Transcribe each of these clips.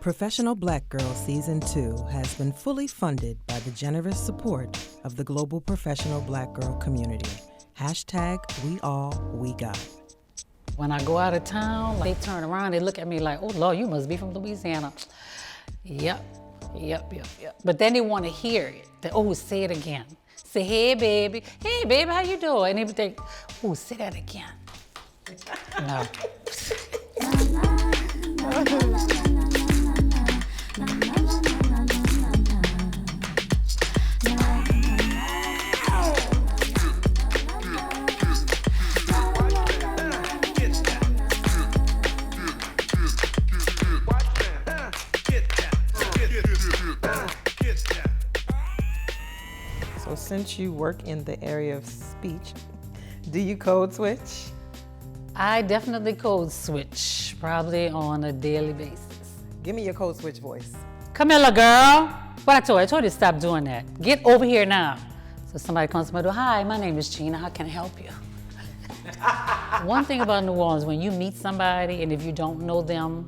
Professional Black Girl Season 2 has been fully funded by the generous support of the global professional black girl community. Hashtag we all we got. When I go out of town, they turn around, they look at me like, oh Lord, you must be from Louisiana. Yep. But then they want to hear it. They, oh, say it again. Say, hey baby, how you doing? And they would think, oh, say that again. No. So since you work in the area of speech, do you code switch? I definitely code switch, probably on a daily basis. Give me your code switch voice. Come here, little girl. What I told you to stop doing that. Get over here now. So somebody comes to my door, hi, my name is Gina, how can I help you? One thing about New Orleans, when you meet somebody and if you don't know them,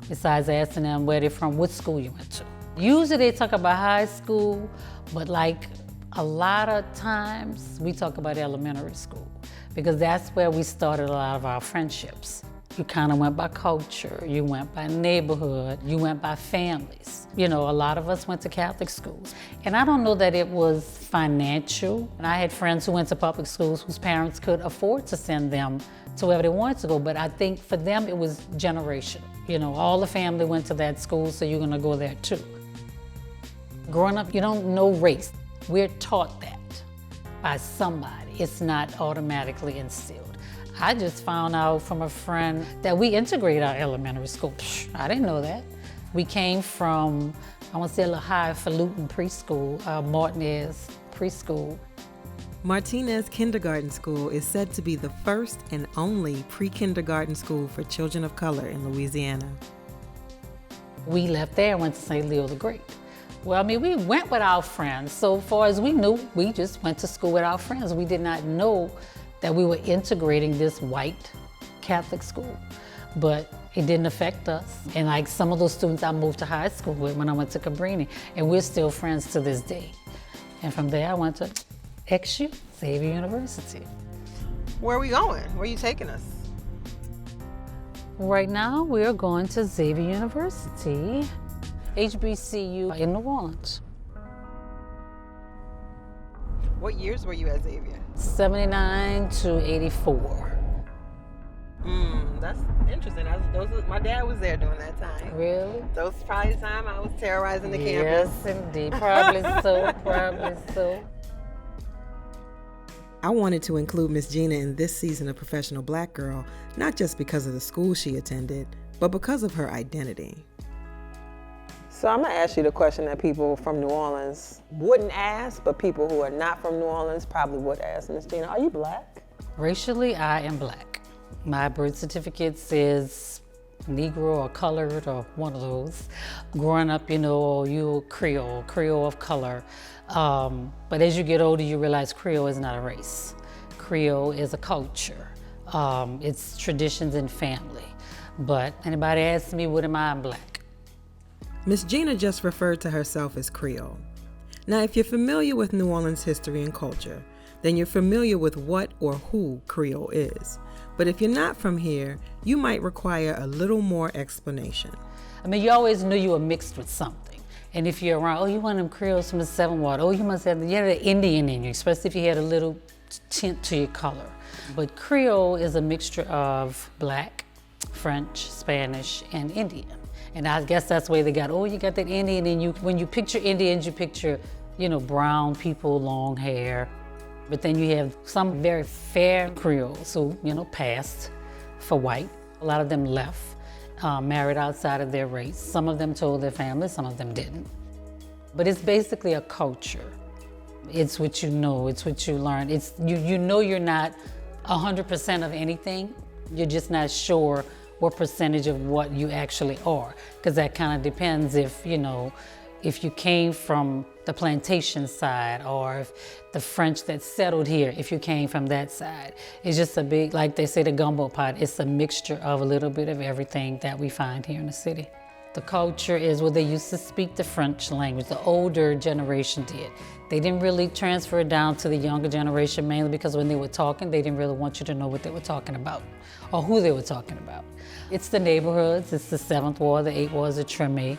besides asking them where they're from, what school you went to. Usually they talk about high school, but like a lot of times we talk about elementary school because that's where we started a lot of our friendships. You kind of went by culture, you went by neighborhood, you went by families. You know, a lot of us went to Catholic schools. And I don't know that it was financial. And I had friends who went to public schools whose parents could afford to send them to wherever they wanted to go, but I think for them it was generational. You know, all the family went to that school, so you're gonna go there too. Growing up, you don't know race. We're taught that by somebody. It's not automatically instilled. I just found out from a friend that we integrate our elementary school. I didn't know that. We came from, I want to say a little highfalutin preschool, Martinez preschool. Martinez Kindergarten School is said to be the first and only pre-kindergarten school for children of color in Louisiana. We left there and went to St. Leo the Great. Well, I mean, we went with our friends. So far as we knew, we just went to school with our friends. We did not know that we were integrating this white Catholic school, but it didn't affect us. And like some of those students I moved to high school with when I went to Cabrini, and we're still friends to this day. And from there, I went to XU, Xavier University. Where are we going? Where are you taking us? Right now, we're going to Xavier University, HBCU in New Orleans. What years were you at Xavier? 79 to 84. That's interesting. My dad was there during that time. Really? Those was probably the time I was terrorizing the campus. Yes, indeed. Probably so, probably so. I wanted to include Miss Gina in this season of Professional Black Girl, not just because of the school she attended, but because of her identity. So I'm gonna ask you the question that people from New Orleans wouldn't ask, but people who are not from New Orleans probably would ask. Miss Gina, are you Black? Racially, I am Black. My birth certificate says Negro or colored or one of those. Growing up, you know, you're Creole of color. But as you get older, you realize Creole is not a race. Creole is a culture. It's traditions and family. But anybody asks me, what am I? I'm Black. Miss Gina just referred to herself as Creole. Now, if you're familiar with New Orleans history and culture, then you're familiar with what or who Creole is. But if you're not from here, you might require a little more explanation. I mean, you always knew you were mixed with something. And if you're around, oh, you one of them Creoles from the Seven Water, oh, you must have the Indian in you, especially if you had a little tint to your color. But Creole is a mixture of Black, French, Spanish, and Indian. And I guess that's the way they got, oh, you got that Indian, and when you picture Indians, you picture, you know, brown people, long hair. But then you have some very fair Creoles who, you know, passed for white. A lot of them left, married outside of their race. Some of them told their families, some of them didn't. But it's basically a culture. It's what you know, it's what you learn. It's you know you're not 100% of anything. You're just not sure what percentage of what you actually are, because that kind of depends if, you know, if you came from the plantation side or if the French that settled here, if you came from that side. It's just a big, like they say, the gumbo pot. It's a mixture of a little bit of everything that we find here in the city. The culture is, well, they used to speak the French language. The older generation did. They didn't really transfer it down to the younger generation, mainly because when they were talking, they didn't really want you to know what they were talking about or who they were talking about. It's the neighborhoods, it's the 7th Ward, the 8th Ward of Treme.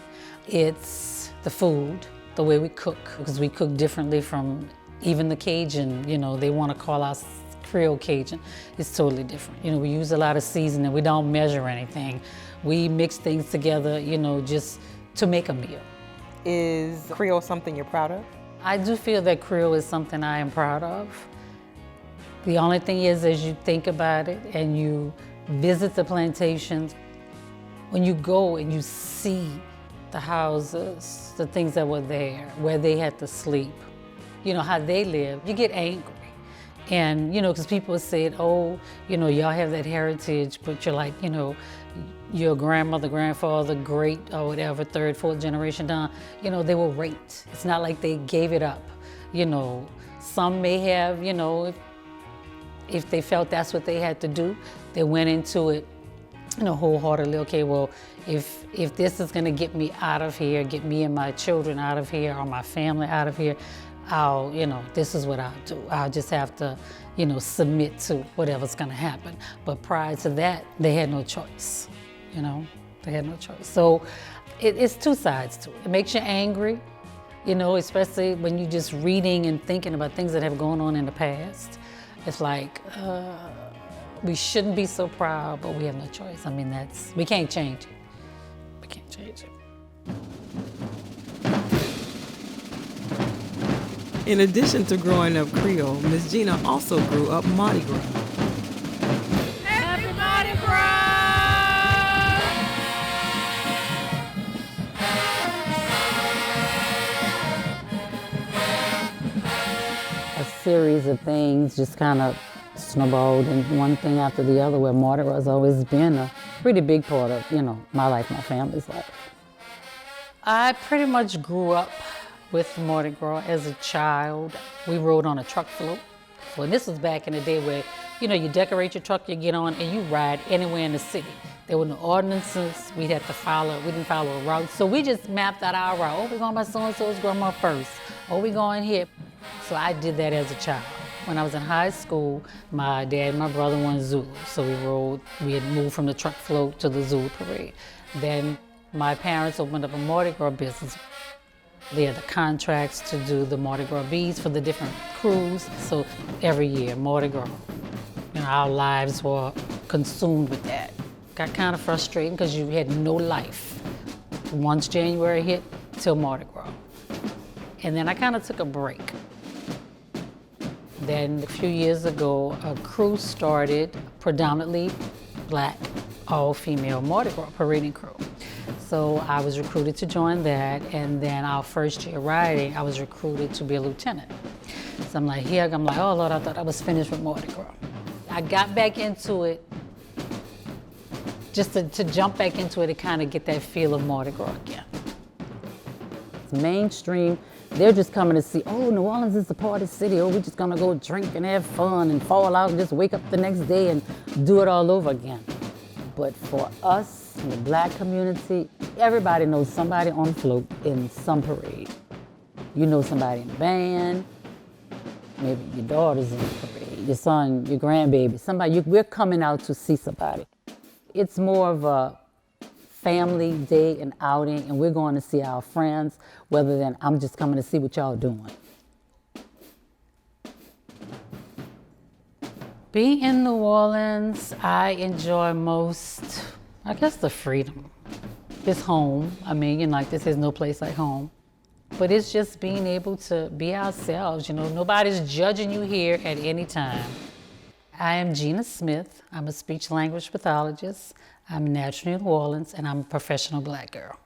It's the food, the way we cook, because we cook differently from even the Cajun, you know, they want to call us Creole Cajun. It's totally different. You know, we use a lot of seasoning, we don't measure anything. We mix things together, you know, just to make a meal. Is Creole something you're proud of? I do feel that Creole is something I am proud of. The only thing is, as you think about it and you visit the plantations, when you go and you see the houses, the things that were there, where they had to sleep, you know, how they live, you get angry. And, you know, because people said, oh, you know, y'all have that heritage, but you're like, you know, your grandmother, grandfather, great, or whatever, 3rd, 4th generation down, you know, they were raped. It's not like they gave it up. You know, some may have, you know, if they felt that's what they had to do, they went into it, you know, wholeheartedly. Okay, well, if this is gonna get me out of here, get me and my children out of here, or my family out of here, I'll, you know, this is what I'll do. I'll just have to, you know, submit to whatever's gonna happen. But prior to that, they had no choice, you know, they had no choice. So it's two sides to it. It makes you angry, you know, especially when you're just reading and thinking about things that have gone on in the past. It's like, we shouldn't be so proud, but we have no choice. I mean, we can't change it. We can't change it. In addition to growing up Creole, Miss Gina also grew up Mardi Gras. Happy Mardi Gras! A series of things just kind of snowballed and one thing after the other, where Mardi Gras has always been a pretty big part of, you know, my life, my family's life. I pretty much grew up with Mardi Gras as a child. We rode on a truck float. Well, this was back in the day where, you know, you decorate your truck, you get on, and you ride anywhere in the city. There were no ordinances. We had to follow, we didn't follow a route. So we just mapped out our route. Oh, we're going by so-and-so's grandma first. Oh, we're going here. So I did that as a child. When I was in high school, my dad and my brother were in Zulu. So we had moved from the truck float to the Zulu parade. Then my parents opened up a Mardi Gras business. They had the contracts to do the Mardi Gras beads for the different crews. So every year, Mardi Gras. You know, our lives were consumed with that. Got kind of frustrating because you had no life. Once January hit, till Mardi Gras. And then I kind of took a break. Then a few years ago, a crew started, predominantly Black, all-female Mardi Gras parading crew. So I was recruited to join that, and then our first year riding, I was recruited to be a lieutenant. So I'm like, oh Lord, I thought I was finished with Mardi Gras. I got back into it, just to jump back into it and kind of get that feel of Mardi Gras again. It's mainstream, they're just coming to see, oh, New Orleans is the party city, oh, we're just gonna go drink and have fun and fall out and just wake up the next day and do it all over again. But for us, in the Black community, everybody knows somebody on float in some parade. You know somebody in the band, maybe your daughter's in the parade, your son, your grandbaby, somebody, we're coming out to see somebody. It's more of a family day and outing, and we're going to see our friends, rather than I'm just coming to see what y'all doing. Being in New Orleans, I enjoy most, I guess, the freedom. It's home. I mean, you know, like, this is no place like home. But it's just being able to be ourselves, you know. Nobody's judging you here at any time. I am Gina Smith. I'm a speech language pathologist. I'm natural in New Orleans, and I'm a professional Black girl.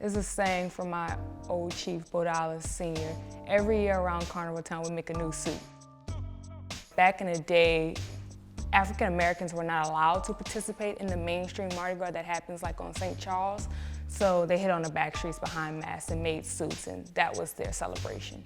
It's a saying from my old chief, Bodalis Sr. Every year around Carnival Time, we make a new suit. Back in the day, African Americans were not allowed to participate in the mainstream Mardi Gras that happens like on St. Charles. So they hid on the back streets behind masks and made suits, and that was their celebration.